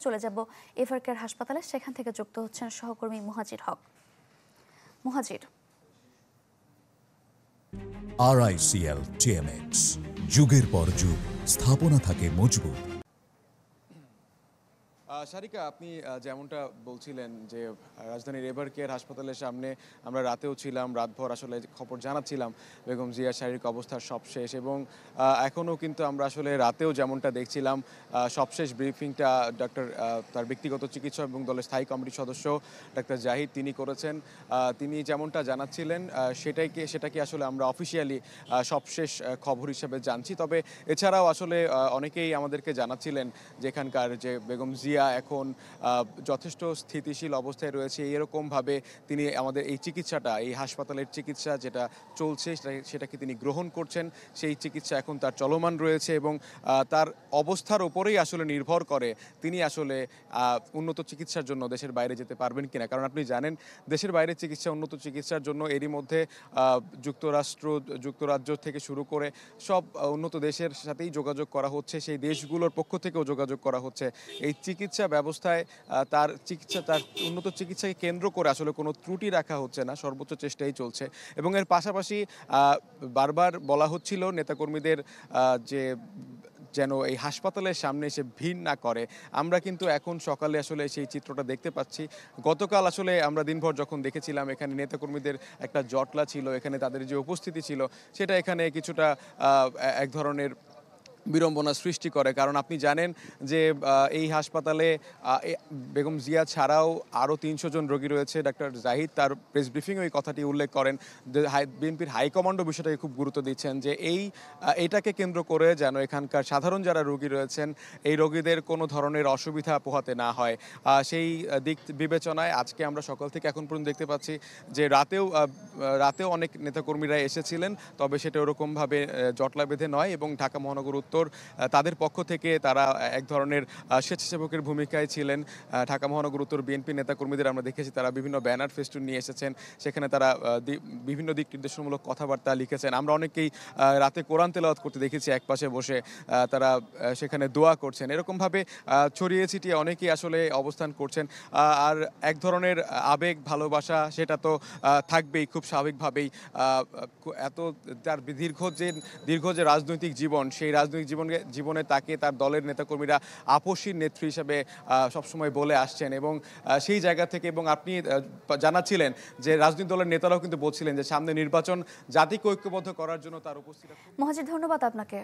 চলে যাব এভারকেয়ার হাসপাতালে, সেখান থেকে যুক্ত হচ্ছেন সহকর্মী মুহাজির হক। মুহাজির। RICL TMX, যুগের পর যুগ স্থাপনা থাকে মজবুত। সারিকা, আপনি যেমনটা বলছিলেন যে রাজধানীর এভারকেয়ার হাসপাতালের সামনে আমরা রাতেও ছিলাম, রাতভর আসলে খবর জানাচ্ছিলাম বেগম জিয়ার শারীরিক অবস্থার সবশেষ, এবং এখনও কিন্তু আমরা আসলে রাতেও যেমনটা দেখছিলাম সবশেষ ব্রিফিংটা ডক্টর তার ব্যক্তিগত চিকিৎসক এবং দলের স্থায়ী কমিটির সদস্য ডাক্তার জাহিদ তিনি করেছেন। তিনি যেমনটা জানাচ্ছিলেন সেটাকে আসলে আমরা অফিসিয়ালি সবশেষ খবর হিসেবে জানছি। তবে এছাড়াও আসলে অনেকেই আমাদেরকে জানাচ্ছিলেন যে এখানকার যে বেগম জিয়া এখন যথেষ্ট স্থিতিশীল অবস্থায় রয়েছে, এরকমভাবে তিনি আমাদের এই চিকিৎসাটা, এই হাসপাতালের চিকিৎসা যেটা চলছে সেটাকে তিনি গ্রহণ করছেন। সেই চিকিৎসা এখন তার চলমান রয়েছে এবং তার অবস্থার উপরেই আসলে নির্ভর করে তিনি আসলে উন্নত চিকিৎসার জন্য দেশের বাইরে যেতে পারবেন কিনা। কারণ আপনি জানেন দেশের বাইরে চিকিৎসা, উন্নত চিকিৎসার জন্য এরই মধ্যে যুক্তরাজ্য থেকে শুরু করে সব উন্নত দেশের সাথেই যোগাযোগ করা হচ্ছে, সেই দেশগুলোর পক্ষ থেকেও যোগাযোগ করা হচ্ছে। এই চিকিৎসা ব্যবস্থায় তার উন্নত চিকিৎসাকে কেন্দ্র করে আসলে কোনো ত্রুটি রাখা হচ্ছে না, সর্বোচ্চ চেষ্টাই চলছে। এবং এর পাশাপাশি বারবার বলা হচ্ছিল নেতাকর্মীদের যে যেন এই হাসপাতালের সামনে এসে ভিড় না করে। আমরা কিন্তু এখন সকালে আসলে সেই চিত্রটা দেখতে পাচ্ছি। গতকাল আসলে আমরা দিনভর যখন দেখেছিলাম এখানে নেতাকর্মীদের একটা জটলা ছিল, এখানে তাদের যে উপস্থিতি ছিল সেটা এখানে কিছুটা এক ধরনের বিড়ম্বনা সৃষ্টি করে। কারণ আপনি জানেন যে এই হাসপাতালে বেগম জিয়া ছাড়াও আরও ৩০০ জন রোগী রয়েছে। ডাক্তার জাহিদ তার প্রেস ব্রিফিংয়ে এই কথাটি উল্লেখ করেন যে বিএনপির হাইকমান্ডও বিষয়টাকে খুব গুরুত্ব দিচ্ছেন যে এইটাকে কেন্দ্র করে যেন এখানকার সাধারণ যারা রোগী রয়েছেন এই রোগীদের কোনো ধরনের অসুবিধা পোহাতে না হয়। সেই দিক বিবেচনায় আজকে আমরা সকাল থেকে এখন পর্যন্ত দেখতে পাচ্ছি যে রাতেও অনেক নেতাকর্মীরা এসেছিলেন, তবে সেটা ওরকমভাবে জটলা বেঁধে নয়। এবং ঢাকা মহানগর উত্তর তাদের পক্ষ থেকে তারা এক ধরনের স্বেচ্ছাসেবকের ভূমিকায় ছিলেন। ঢাকা মহানগর উত্তর বিএনপি নেতাকর্মীদের আমরা দেখেছি তারা বিভিন্ন ব্যানার ফেস্টুন নিয়ে এসেছেন, সেখানে তারা বিভিন্ন দিক নির্দেশনামূলক কথাবার্তা লিখেছেন। আমরা অনেকেই রাতে কোরআন তেলাওয়াত করতে দেখেছি এক পাশে বসে, তারা সেখানে দোয়া করছেন। এরকমভাবে ছড়িয়ে ছিটিয়ে অনেকেই আসলে অবস্থান করছেন। আর এক ধরনের আবেগ ভালোবাসা সেটা তো থাকবেই খুব স্বাভাবিকভাবেই। এত তার দীর্ঘ যে রাজনৈতিক জীবন, সেই রাজনৈতিক জীবনে তাকে তার দলের নেতাকর্মীরা আপসীর নেত্রী হিসেবে সবসময় বলে আসছেন। এবং সেই জায়গা থেকে, এবং আপনি জানাচ্ছিলেন যে রাজনৈতিক দলের নেতারাও কিন্তু বলছিলেন যে সামনে নির্বাচন জাতিকে ঐক্যবদ্ধ করার জন্য তার উপস্থিতি। মুহাজির, ধন্যবাদ আপনাকে।